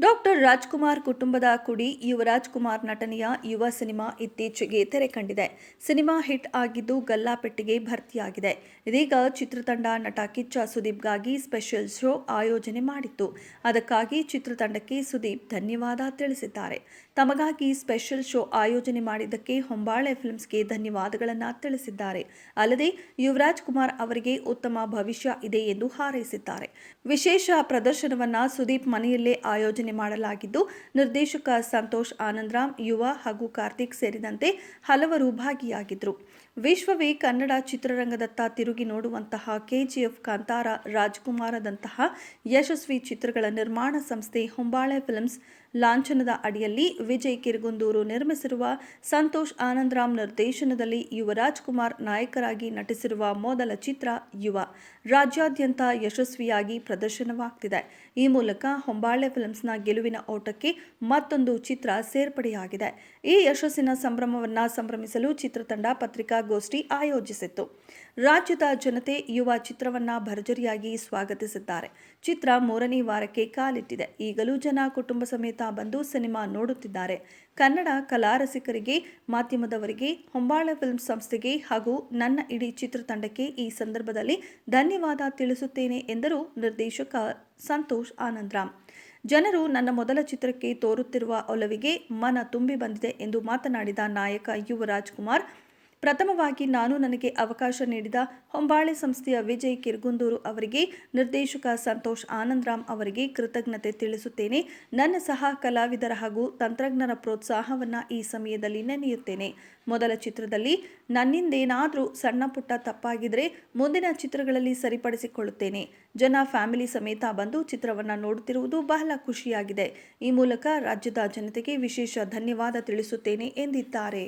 Doctor Rajkumar ಕುಟುಂಬದ ಕುಡಿ ಯುವರಾಜ್ ಕುಮಾರ್ ನಟನೆಯ ಯುವ ಸಿನಿಮಾ ಇತ್ತೀಚೆಗೆ ತೆರೆ ಕಂಡಿದೆ. ಸಿನಿಮಾ ಹಿಟ್ ಆಗಿದ್ದು ಗಲ್ಲಾಪೆಟ್ಟಿಗೆ ಭರ್ತಿಯಾಗಿದೆ. ಇದೀಗ ಚಿತ್ರತಂಡ ನಟ ಕಿಚ್ಚ ಸುದೀಪ್ಗಾಗಿ ಸ್ಪೆಷಲ್ ಶೋ ಆಯೋಜನೆ ಮಾಡಿತ್ತು. ಅದಕ್ಕಾಗಿ ಚಿತ್ರತಂಡಕ್ಕೆ ಸುದೀಪ್ ಧನ್ಯವಾದ ತಿಳಿಸಿದ್ದಾರೆ. ತಮಗಾಗಿ ಸ್ಪೆಷಲ್ ಶೋ ಆಯೋಜನೆ ಮಾಡಿದ್ದಕ್ಕೆ ಹೊಂಬಾಳೆ ಫಿಲ್ಮ್ಸ್ಗೆ ಧನ್ಯವಾದಗಳನ್ನು ತಿಳಿಸಿದ್ದಾರೆ. ಅಲ್ಲದೆ ಯುವರಾಜ್ ಕುಮಾರ್ ಅವರಿಗೆ ಉತ್ತಮ ಭವಿಷ್ಯ ಇದೆ ಎಂದು ಹಾರೈಸಿದ್ದಾರೆ. ವಿಶೇಷ ಪ್ರದರ್ಶನವನ್ನ ಸುದೀಪ್ ಮನೆಯಲ್ಲೇ ಆಯೋಜನೆ ಮಾಡಲಾಗಿದ್ದು, ನಿರ್ದೇಶಕ ಸಂತೋಷ್ ಆನಂದರಾಮ್, ಯುವ ಹಾಗೂ ಕಾರ್ತಿಕ್ ಸೇರಿದಂತೆ ಹಲವರು ಭಾಗಿಯಾಗಿದ್ದರು. ವಿಶ್ವವೇ ಕನ್ನಡ ಚಿತ್ರರಂಗದತ್ತ ತಿರುಗಿ ನೋಡುವಂತಹ ಕೆಜಿಎಫ್, ಕಾಂತಾರ, ರಾಜ್ಕುಮಾರದಂತಹ ಯಶಸ್ವಿ ಚಿತ್ರಗಳ ನಿರ್ಮಾಣ ಸಂಸ್ಥೆ ಹೊಂಬಾಳೆ ಫಿಲ್ಮ್ಸ್ ಲಾಂಛನದ ಅಡಿಯಲ್ಲಿ ವಿಜಯ್ ಕಿರಗುಂದೂರು ನಿರ್ಮಿಸಿರುವ ಸಂತೋಷ್ ಆನಂದರಾಮ್ ನಿರ್ದೇಶನದಲ್ಲಿ ಯುವರಾಜ್ ಕುಮಾರ್ ನಾಯಕರಾಗಿ ನಟಿಸಿರುವ ಮೊದಲ ಚಿತ್ರ ಯುವ ರಾಜ್ಯಾದ್ಯಂತ ಯಶಸ್ವಿಯಾಗಿ ಪ್ರದರ್ಶನವಾಗ್ತಿದೆ. ಈ ಮೂಲಕ ಹೊಂಬಾಳೆ ಫಿಲ್ಮ್ಸ್ನ ಗೆಲುವಿನ ಓಟಕ್ಕೆ ಮತ್ತೊಂದು ಚಿತ್ರ ಸೇರ್ಪಡೆಯಾಗಿದೆ. ಈ ಯಶಸ್ಸಿನ ಸಂಭ್ರಮವನ್ನು ಸಂಭ್ರಮಿಸಲು ಚಿತ್ರತಂಡ ಪತ್ರಿಕಾಗೋಷ್ಠಿ ಆಯೋಜಿಸಿತ್ತು. ರಾಜ್ಯದ ಜನತೆ ಯುವ ಚಿತ್ರವನ್ನ ಭರ್ಜರಿಯಾಗಿ ಸ್ವಾಗತಿಸಿದ್ದಾರೆ. ಚಿತ್ರ 3ನೇ ವಾರಕ್ಕೆ ಕಾಲಿಟ್ಟಿದೆ. ಈಗಲೂ ಜನ ಕುಟುಂಬ ಸಮೇತ ಬಂದು ಸಿನಿಮಾ ನೋಡುತ್ತಿದ್ದಾರೆ. ಕನ್ನಡ ಕಲಾರಸಿಕರಿಗೆ, ಮಾಧ್ಯಮದವರಿಗೆ, ಹೊಂಬಾಳೆ ಫಿಲ್ಮ್ಸ್ ಸಂಸ್ಥೆಗೆ ಹಾಗೂ ನನ್ನ ಇಡೀ ಚಿತ್ರತಂಡಕ್ಕೆ ಈ ಸಂದರ್ಭದಲ್ಲಿ ಧನ್ಯವಾದ ತಿಳಿಸುತ್ತೇನೆ ಎಂದರು ನಿರ್ದೇಶಕ ಸಂತೋಷ್ ಆನಂದರಾಮ್. ಜನರು ನನ್ನ ಮೊದಲ ಚಿತ್ರಕ್ಕೆ ತೋರುತ್ತಿರುವ ಒಲವಿಗೆ ಮನ ತುಂಬಿ ಬಂದಿದೆ ಎಂದು ಮಾತನಾಡಿದ ನಾಯಕ ಯುವರಾಜ್ ಕುಮಾರ್, ಪ್ರಥಮವಾಗಿ ನಾನು ನನಗೆ ಅವಕಾಶ ನೀಡಿದ ಹೊಂಬಾಳೆ ಸಂಸ್ಥೆಯ ವಿಜಯ್ ಕಿರಗುಂದೂರು ಅವರಿಗೆ, ನಿರ್ದೇಶಕ ಸಂತೋಷ್ ಆನಂದರಾಮ್ ಅವರಿಗೆ ಕೃತಜ್ಞತೆ ತಿಳಿಸುತ್ತೇನೆ. ನನ್ನ ಸಹ ಕಲಾವಿದರ ಹಾಗೂ ತಂತ್ರಜ್ಞರ ಪ್ರೋತ್ಸಾಹವನ್ನು ಈ ಸಮಯದಲ್ಲಿ ನೆನೆಯುತ್ತೇನೆ. ಮೊದಲ ಚಿತ್ರದಲ್ಲಿ ನನ್ನಿಂದೇನಾದರೂ ಸಣ್ಣ ಪುಟ್ಟ ತಪ್ಪಾಗಿದ್ರೆ ಮುಂದಿನ ಚಿತ್ರಗಳಲ್ಲಿ ಸರಿಪಡಿಸಿಕೊಳ್ಳುತ್ತೇನೆ. ಜನ ಫ್ಯಾಮಿಲಿ ಸಮೇತ ಬಂದು ಚಿತ್ರವನ್ನು ನೋಡುತ್ತಿರುವುದು ಬಹಳ ಖುಷಿಯಾಗಿದೆ. ಈ ಮೂಲಕ ರಾಜ್ಯದ ಜನತೆಗೆ ವಿಶೇಷ ಧನ್ಯವಾದ ತಿಳಿಸುತ್ತೇನೆ ಎಂದಿದ್ದಾರೆ.